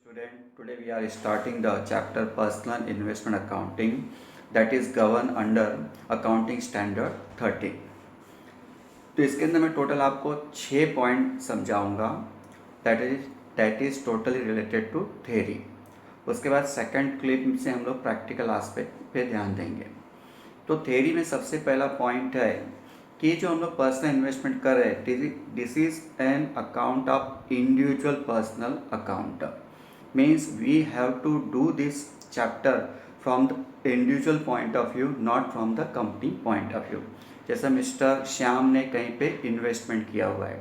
Student, today we are starting the chapter Personal Investment Accounting that is governed under Accounting Standard 30. तो इसके अंदर मैं total आपको 6 point समझाऊंगा that is totally related to theory. उसके बाद सेकंड क्लिप से हम लोग प्रैक्टिकल एस्पेक्ट पे ध्यान देंगे। तो थ्योरी में सबसे पहला पॉइंट है कि जो हम लोग पर्सनल इन्वेस्टमेंट कर रहे हैं this is an account of individual personal account. means we have to do this chapter from the individual point of view, not from the company point of view। जैसा mister Shyam ने कहीं पे investment किया हुआ है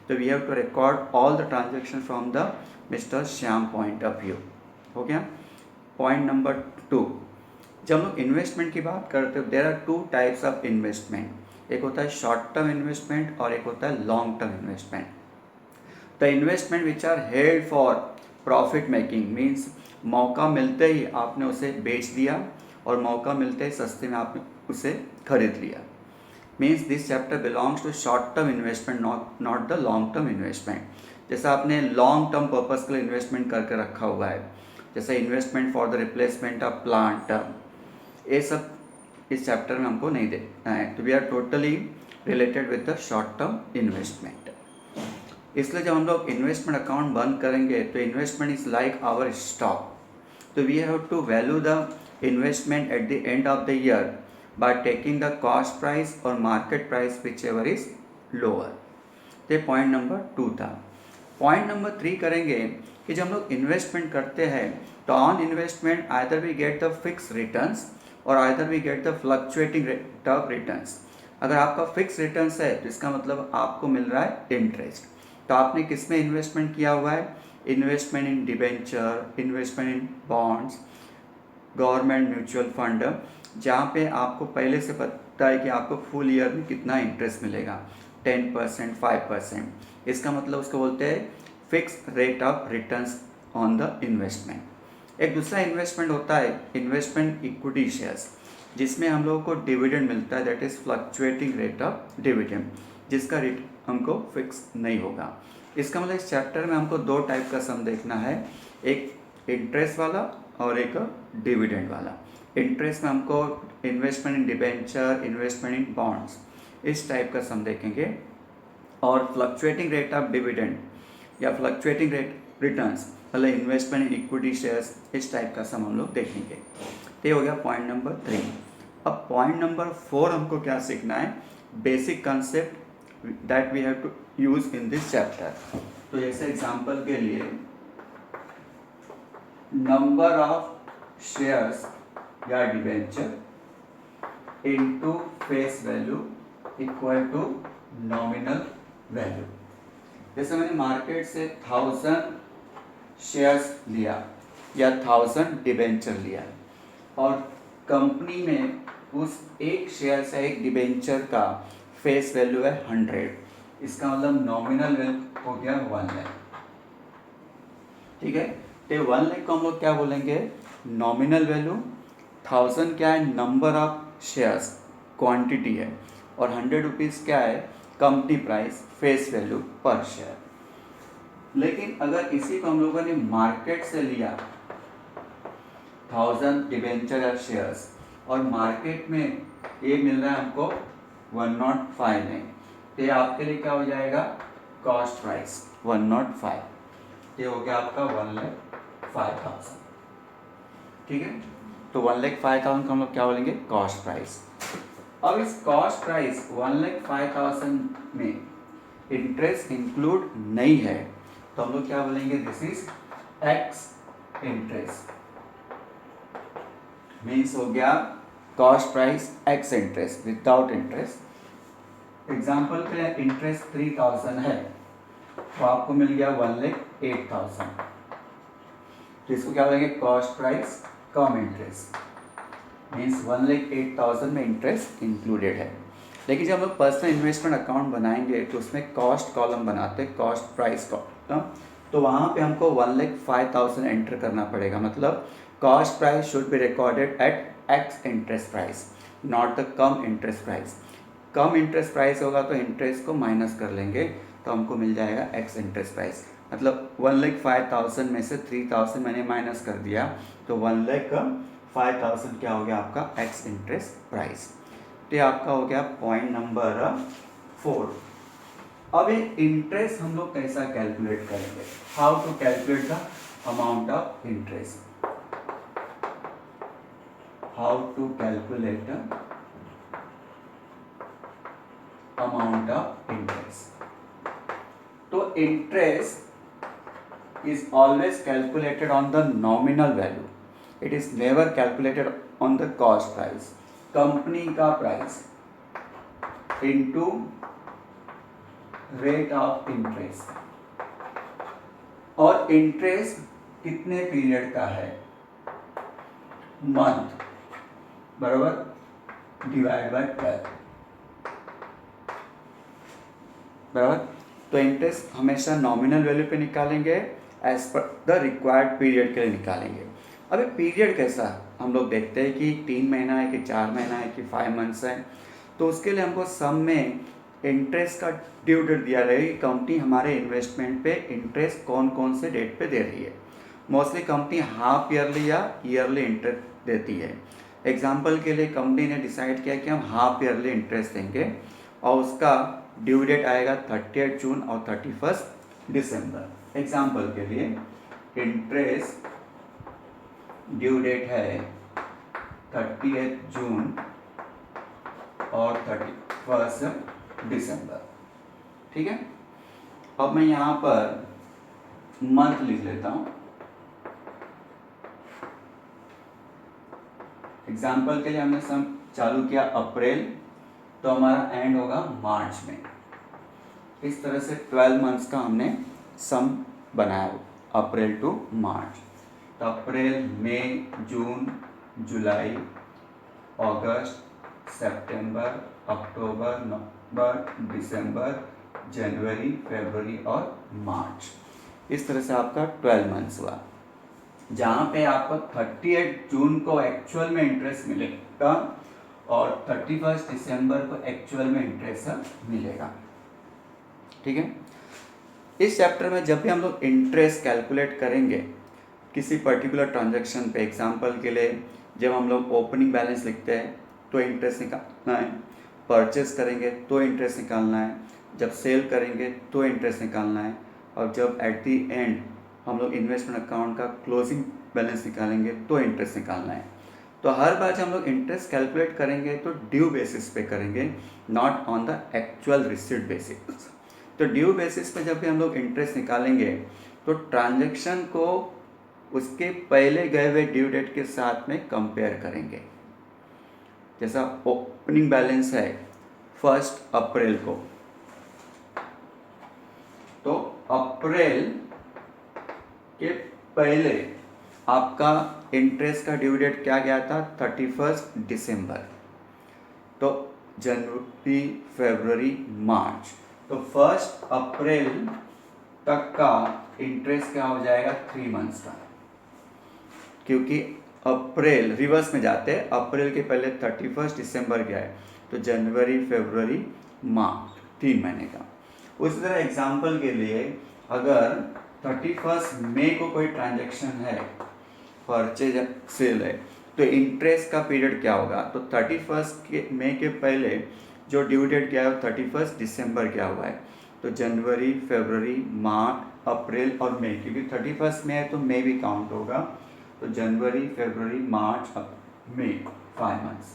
तो we have to record all the transaction from the mister Shyam point of view. हो गया। पॉइंट नंबर 2, जब हम लोग इन्वेस्टमेंट की बात करते हो there are 2 types of investment. एक होता है शॉर्ट टर्म इन्वेस्टमेंट और एक होता है long term investment. The investment which are held for profit making means मौका मिलते ही आपने उसे बेच दिया और मौका मिलते ही सस्ते में आपने उसे खरीद लिया। Means this chapter belongs to short term investment not the long term investment. जैसा आपने लॉन्ग टर्म पर्पस के लिए इन्वेस्टमेंट करके रखा हुआ है, जैसे investment for the replacement of plant, ये सब इस चैप्टर में हमको नहीं देखना है। तो we are totally related with the short term investment. इसलिए जब हम लोग इन्वेस्टमेंट अकाउंट बंद करेंगे तो investment is like our stock. तो we have to value the investment at the end of the year by taking the cost price और market price whichever is lower. तो पॉइंट नंबर 2 था। Point number 3 करेंगे कि जब हम लोग investment करते हैं तो on investment either we get the fix returns और either we get the fluctuating rate of returns. अगर आपका फिक्स रिटर्न्स है तो इसका मतलब आपको मिल रहा है इंटरेस्ट। तो आपने किस में इन्वेस्टमेंट किया हुआ है? इन्वेस्टमेंट इन डिबेंचर, इन्वेस्टमेंट इन बॉन्ड्स, गवर्नमेंट म्यूचुअल फंड, जहाँ पे आपको पहले से पता है कि आपको फुल ईयर में कितना इंटरेस्ट मिलेगा, 10%, 5%। इसका मतलब उसको बोलते हैं fix rate of returns on the investment. एक दूसरा इन्वेस्टमेंट होता है इन्वेस्टमेंट इक्विटी शेयर्स, जिसमें हम लोगों को डिविडेंड मिलता है, that is fluctuating rate of dividend, जिसका रेट हमको फिक्स नहीं होगा। इसका मतलब इस चैप्टर में हमको 2 टाइप का सम देखना है, एक इंटरेस्ट वाला और एक डिविडेंड वाला। इंटरेस्ट में हमको इन्वेस्टमेंट इन डिबेंचर, इन्वेस्टमेंट इन बॉन्ड्स, इस टाइप का सम देखेंगे। और फ्लक्चुएटिंग रेट ऑफ डिविडेंड या फ्लक्चुएटिंग रेट रिटर्न्स मतलब इन्वेस्टमेंट इन इक्विटी शेयर्स, इस टाइप का सम हम लोग देखेंगे। तो ये हो गया पॉइंट नंबर 3। अब पॉइंट नंबर 4 हमको क्या सीखना है? Basic concept that we have to use in this chapter। तो जैसे एग्जांपल के लिए नंबर ऑफ शेयर्स या debenture into face value equal to nominal value. जैसे मैंने मार्केट से 1000 शेयर्स लिया या 1000 डिबेंचर लिया और कंपनी में उस एक शेयर से एक डिबेंचर का फेस वैल्यू है 100, इसका मतलब नॉमिनल वैल्यू हो गया 1 लाख। ठीक है, तो 1 लाख को हम लोग क्या बोलेंगे? Nominal value. 1000 क्या है? नंबर ऑफ शेयर्स, क्वांटिटी है, और 100 रुपीज़ क्या है? कंपनी प्राइस, फेस वैल्यू पर शेयर। लेकिन अगर इसी को हम लोगों ने मार्केट से लिया 1000 डिबेंचर या शेयर्स और मार्केट में ये मिल रहा है हमको 105 में, तो ये आपके लिए क्या हो जाएगा? Cost price 105। ये हो गया आपका 1,05,000। ठीक है, तो 1,05,000 को हम लोग क्या बोलेंगे? Cost price. अब इस कॉस्ट प्राइस 1,05,000 में इंटरेस्ट इंक्लूड नहीं है तो हम लोग क्या बोलेंगे? This is x interest. Means हो गया cost price x interest without interest. Example के लिए इंटरेस्ट 3000 है तो आपको मिल गया 1,08,000, तो इसको क्या बोलेंगे? कॉस्ट प्राइस कम इंटरेस्ट। मीन्स 1,08,000 में इंटरेस्ट इंक्लूडेड है। लेकिन जब हम लोग पर्सनल इन्वेस्टमेंट अकाउंट बनाएंगे तो उसमें कॉस्ट कॉलम बनाते हैं, कॉस्ट प्राइस कॉलम, तो वहाँ पे हमको 1,05,000 एंटर करना पड़ेगा। मतलब cost price should be recorded at x interest price, not the come interest price. Come interest price होगा तो इंटरेस्ट को माइनस कर लेंगे तो हमको मिल जाएगा एक्स इंटरेस्ट प्राइस। मतलब 1,05,000 में से 3,000 मैंने माइनस कर दिया, तो 1,05,000 क्या हो गया आपका एक्स इंटरेस्ट प्राइस। तो ये आपका हो गया पॉइंट नंबर 4। अब ये इंटरेस्ट हम लोग कैसा कैलकुलेट करेंगे, how to calculate the amount of interest, how to calculate amount of interest. तो interest is always calculated on the nominal value, it is never calculated on the cost price, company का price into rate of interest, और interest कितने period का है, month बराबर divide by 12 बराबर। तो interest हमेशा नॉमिनल वैल्यू पे निकालेंगे, as per the required period के लिए निकालेंगे। अभी पीरियड कैसा हम लोग देखते हैं कि 3 महीना है कि 4 महीना है कि 5 मंथ्स है, तो उसके लिए हमको सम में इंटरेस्ट का ड्यू डेट दिया रहेगा कि कंपनी हमारे इन्वेस्टमेंट पे इंटरेस्ट कौन कौन से डेट पे दे रही है। मोस्टली कंपनी हाफ ईयरली या ईयरली इंटरेस्ट देती है। एग्जाम्पल के लिए कंपनी ने डिसाइड किया कि हम हाफ ईयरली इंटरेस्ट देंगे और उसका ड्यू डेट आएगा 30 जून और 31 दिसंबर। एग्जाम्पल के लिए इंटरेस्ट ड्यू डेट है 30 जून और 31 दिसंबर, ठीक है। अब मैं यहाँ पर मंथ लिख लेता हूँ। एग्जाम्पल के लिए हमने सम चालू किया अप्रैल, तो हमारा एंड होगा मार्च में। इस तरह से 12 मंथ्स का हमने सम बनाया अप्रैल टू मार्च। तो अप्रैल, मई, जून, जुलाई, अगस्त, सितंबर, अक्टूबर, नवंबर, दिसंबर, जनवरी, फरवरी और मार्च। इस तरह से आपका 12 मंथ्स हुआ, जहाँ पे आपको 30 जून को एक्चुअल में इंटरेस्ट मिलेगा और 31 दिसंबर को एक्चुअल में इंटरेस्ट मिलेगा, ठीक है। इस चैप्टर में जब भी हम लोग इंटरेस्ट कैलकुलेट करेंगे किसी पर्टिकुलर ट्रांजैक्शन पे, एग्जांपल के लिए जब हम लोग ओपनिंग बैलेंस लिखते हैं तो इंटरेस्ट निकालना है, परचेस करेंगे तो इंटरेस्ट निकालना है, जब सेल करेंगे तो इंटरेस्ट निकालना है, और जब एट दी एंड हम लोग इन्वेस्टमेंट अकाउंट का क्लोजिंग बैलेंस निकालेंगे तो इंटरेस्ट निकालना है। तो हर बार जब हम लोग इंटरेस्ट कैलकुलेट करेंगे तो ड्यू बेसिस पे करेंगे, not on the actual receipt basis. तो ड्यू बेसिस पे जब भी हम लोग इंटरेस्ट निकालेंगे तो ट्रांजैक्शन को उसके पहले गए हुए ड्यू डेट के साथ में कंपेयर करेंगे। जैसा ओपनिंग बैलेंस है 1 अप्रैल को, तो अप्रैल के पहले आपका इंटरेस्ट का ड्यू डेट क्या गया था, 31 दिसंबर। तो जनवरी, फरवरी, मार्च, तो 1 अप्रैल तक का इंटरेस्ट क्या हो जाएगा, 3 मंथ्स का, क्योंकि अप्रैल रिवर्स में जाते हैं, अप्रैल के पहले 31 दिसंबर गया है, तो जनवरी, फरवरी, मार्च 3 महीने का। उसी तरह एग्जाम्पल के लिए अगर 31 मई को कोई ट्रांजैक्शन है, परचेज सेल है, तो इंटरेस्ट का पीरियड क्या होगा, तो 31 मई के पहले जो ड्यू डेट क्या है 31 दिसंबर क्या हुआ है, तो जनवरी, फरवरी, मार्च, अप्रैल और मई, क्योंकि 31 मई है तो मई भी काउंट होगा, तो जनवरी, फरवरी, मार्च, मई 5 मंथ्स।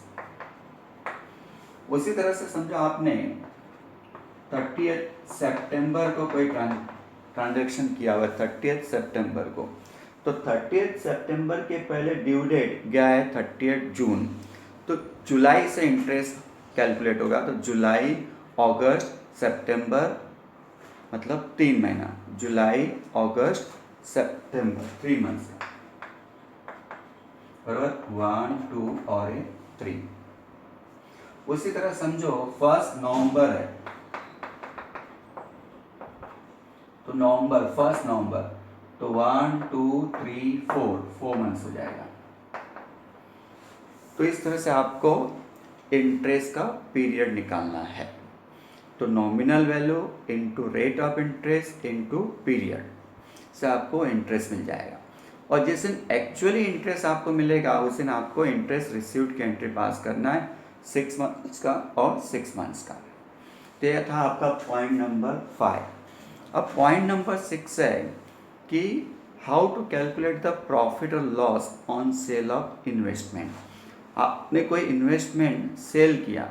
उसी तरह से समझो आपने 30 सितंबर को कोई ट्रांजैक्शन किया हुआ, 30 सितंबर को, तो 30 सितंबर के पहले ड्यू डेट गया है 30 जून, तो जुलाई से इंटरेस्ट कैलकुलेट होगा, तो जुलाई, अगस्त, सितंबर, मतलब 3 महीना, जुलाई, अगस्त, सितंबर 3 मंथ्स, बराबर 1, 2 और 3। उसी तरह समझो 1 नवंबर है, तो नवंबर 1 नवंबर, तो 1, 2, 3, 4 मंथ्स हो जाएगा। तो इस तरह से आपको इंटरेस्ट का पीरियड निकालना है। तो nominal value into rate of interest into period, से आपको इंटरेस्ट मिल जाएगा। और जिस दिन एक्चुअली इंटरेस्ट आपको मिलेगा उस दिन आपको इंटरेस्ट रिसीव्ड की एंट्री पास करना है 6 मंथ्स का और 6 मंथ्स का। तो यह था आपका पॉइंट नंबर 5। अब पॉइंट नंबर 6 है कि how to calculate the profit और loss on sale of investment. आपने कोई इन्वेस्टमेंट सेल किया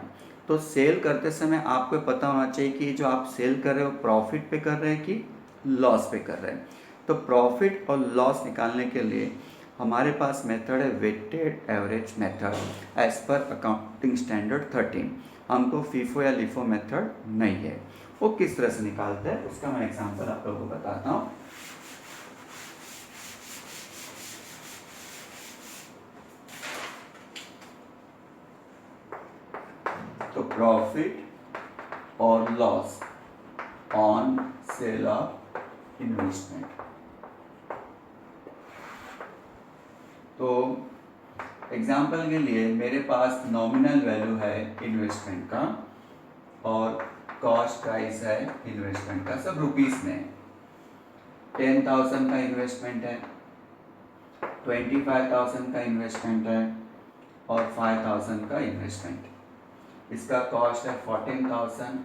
तो सेल करते समय आपको पता होना चाहिए कि जो आप सेल कर रहे हो प्रॉफिट पे कर रहे हैं कि लॉस पे कर रहे हैं। तो प्रॉफिट और लॉस निकालने के लिए हमारे पास मेथड है weighted average method as per accounting standard 13। हमको फीफो या लिफो मेथड नहीं है। वो किस तरह से निकालते हैं उसका मैं एग्जांपल आप लोगों को बताता हूँ। तो प्रॉफिट और loss on sale of investment. तो एग्जाम्पल के लिए मेरे पास नॉमिनल वैल्यू है इन्वेस्टमेंट का और कॉस्ट प्राइस है इन्वेस्टमेंट का, सब रुपीस में। 10,000 का इन्वेस्टमेंट है, 25,000 का इन्वेस्टमेंट है और 5,000 का इन्वेस्टमेंट। इसका कॉस्ट है 14,000,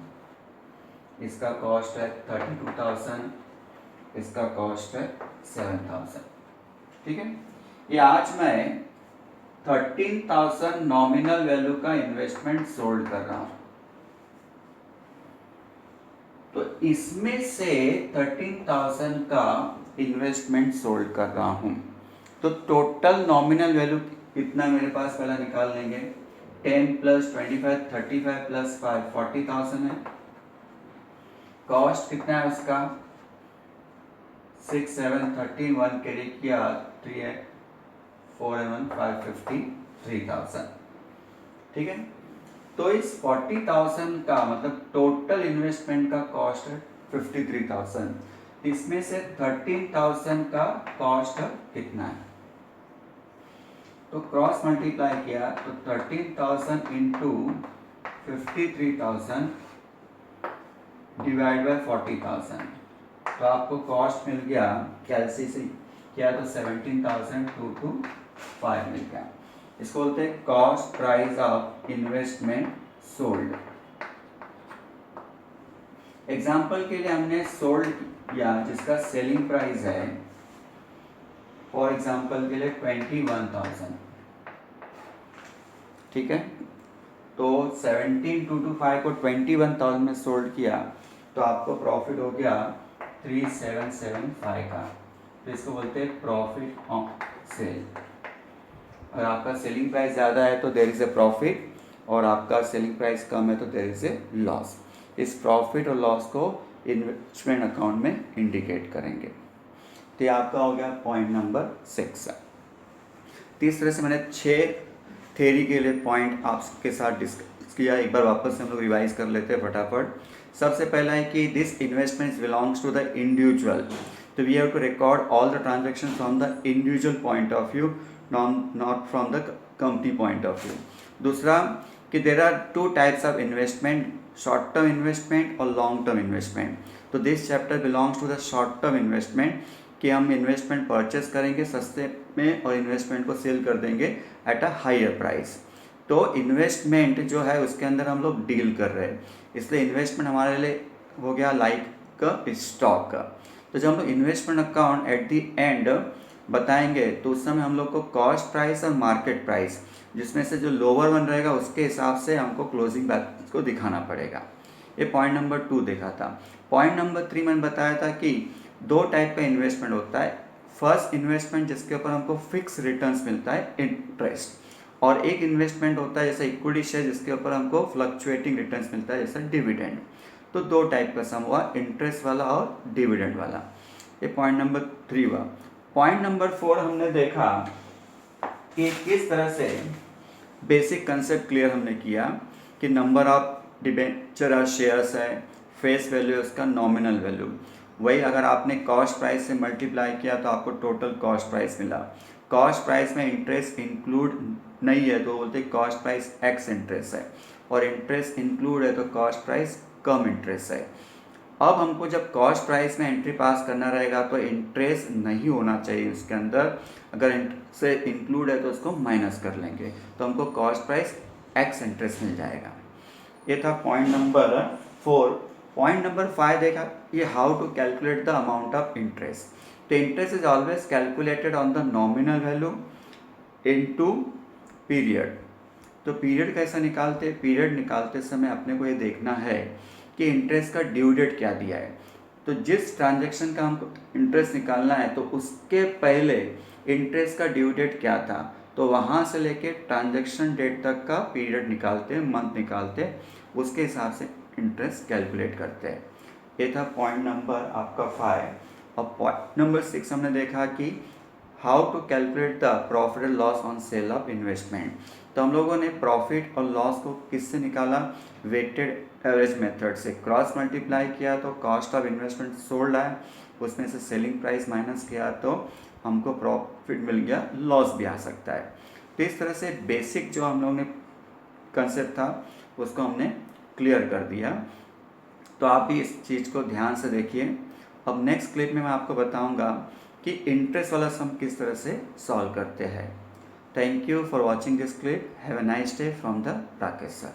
इसका कॉस्ट है 32,000, इसका कॉस्ट है 7,000। ठीक है, ये आज मैं 13,000 नॉमिनल वैल्यू का इन्वेस्टमेंट सोल्ड कर रहा हूं। तो इसमें से 13,000 का इन्वेस्टमेंट सोल्ड कर रहा हूं। तो टोटल नॉमिनल वैल्यू कितना मेरे पास पहला निकाल लेंगे। 10 प्लस 25 35 प्लस 5 40,000 है। कॉस्ट कितना है उसका 6 7 13 1 कैरी किया 3 है 4 and 1 553,000। ठीक है, तो इस 40,000 का मतलब टोटल इन्वेस्टमेंट का कॉस्ट है 53,000। इसमें से 13,000 का कॉस्ट कितना है, तो क्रॉस मल्टीप्लाई किया तो 13,000 इंटू 53,000 डिवाइड बाय 40,000। तो आपको कॉस्ट मिल गया, कैलसी से किया तो 17,225 मिल गया। इसको बोलते हैं cost price of investment sold. Example के लिए हमने सोल्ड किया जिसका सेलिंग प्राइस है फॉर एग्जाम्पल के लिए 21,000। ठीक है, तो 17,225 को 21,000 में सोल्ड किया तो आपको प्रॉफिट हो गया 3,775 का। तो इसको बोलते हैं प्रॉफिट ऑन सेल। अगर आपका सेलिंग प्राइस ज़्यादा है तो देयर इज़ ए प्रॉफिट और आपका सेलिंग प्राइस कम है तो देयर इज़ ए लॉस। इस प्रॉफिट और लॉस को इन्वेस्टमेंट अकाउंट में इंडिकेट करेंगे। तो ये आपका हो गया पॉइंट नंबर 6। इस तरह से मैंने 6 थ्योरी के लिए पॉइंट आपके साथ डिस्कस किया। एक बार वापस से हम लोग रिवाइज कर लेते हैं फटाफट। सबसे पहला है कि this investment belongs to the individual, तो we have to record all the transaction from the individual point of view, not from the company point of view. दूसरा कि there are 2 types of investment, short term investment और long term investment. तो this chapter belongs to the short term investment कि हम investment purchase करेंगे सस्ते में और इन्वेस्टमेंट को सेल कर देंगे एट अ हायर प्राइस। तो इन्वेस्टमेंट जो है उसके अंदर हम लोग डील कर रहे हैं, इसलिए इन्वेस्टमेंट हमारे लिए हो गया लाइक स्टॉक का। तो जब हम लोग investment account at the and बताएंगे तो उस समय हम लोग को कॉस्ट प्राइस और मार्केट प्राइस जिसमें से जो लोअर वन रहेगा उसके हिसाब से हमको क्लोजिंग बैलेंस को दिखाना पड़ेगा। ये पॉइंट नंबर 2 देखा था। पॉइंट नंबर 3 मैंने बताया था कि 2 टाइप का इन्वेस्टमेंट होता है। फर्स्ट इन्वेस्टमेंट जिसके ऊपर हमको फिक्स रिटर्न्स मिलता है इंटरेस्ट, और एक इन्वेस्टमेंट होता है जैसे इक्विटी शेयर जिसके ऊपर हमको फ्लक्चुएटिंग रिटर्न्स मिलता है जैसे डिविडेंड। तो 2 टाइप का सम हुआ, इंटरेस्ट वाला और डिविडेंड वाला। ये पॉइंट नंबर 3 हुआ। पॉइंट नंबर 4 हमने देखा कि किस तरह से बेसिक कंसेप्ट क्लियर हमने किया कि नंबर ऑफ डिबेंचर शेयर्स है, फेस वैल्यू उसका नॉमिनल वैल्यू। वही अगर आपने कॉस्ट प्राइस से मल्टीप्लाई किया तो आपको टोटल कॉस्ट प्राइस मिला। कॉस्ट प्राइस में इंटरेस्ट इंक्लूड नहीं है तो बोलते कॉस्ट प्राइस एक्स इंटरेस्ट है, और इंटरेस्ट इंक्लूड है तो कॉस्ट प्राइस कम इंटरेस्ट है। अब हमको जब कॉस्ट प्राइस में एंट्री पास करना रहेगा तो इंटरेस्ट नहीं होना चाहिए उसके अंदर, अगर से इंक्लूड है तो उसको माइनस कर लेंगे, तो हमको कॉस्ट प्राइस एक्स इंटरेस्ट मिल जाएगा। ये था पॉइंट नंबर 4। पॉइंट नंबर 5 देखा, ये how to calculate the amount of interest. तो interest is always calculated on the nominal value into period. तो पीरियड कैसा निकालते हैं, पीरियड निकालते समय अपने को ये देखना है कि इंटरेस्ट का ड्यू डेट क्या दिया है। तो जिस ट्रांजैक्शन का हमको इंटरेस्ट निकालना है तो उसके पहले इंटरेस्ट का ड्यू डेट क्या था, तो वहाँ से लेके ट्रांजैक्शन डेट तक का पीरियड निकालते हैं, मंथ निकालते हैं, उसके हिसाब से इंटरेस्ट कैलकुलेट करते हैं। ये था पॉइंट नंबर आपका 5। और पॉइंट नंबर 6 हमने देखा कि how to calculate the profit and loss on sale of investment. तो हम लोगों ने प्रॉफिट और लॉस को किससे निकाला, वेटेड एवरेज मेथड से क्रॉस मल्टीप्लाई किया तो कॉस्ट ऑफ इन्वेस्टमेंट सोल्ड आया, उसमें से सेलिंग प्राइस माइनस किया तो हमको प्रॉफिट मिल गया, लॉस भी आ सकता है। तो इस तरह से बेसिक जो हम लोगों ने कंसेप्ट था उसको हमने क्लियर कर दिया। तो आप भी इस चीज़ को ध्यान से देखिए। अब नेक्स्ट क्लिप में मैं आपको बताऊंगा कि इंटरेस्ट वाला सम किस तरह से सॉल्व करते हैं। Thank you for watching this clip. Have a nice day from the Rakesh sir.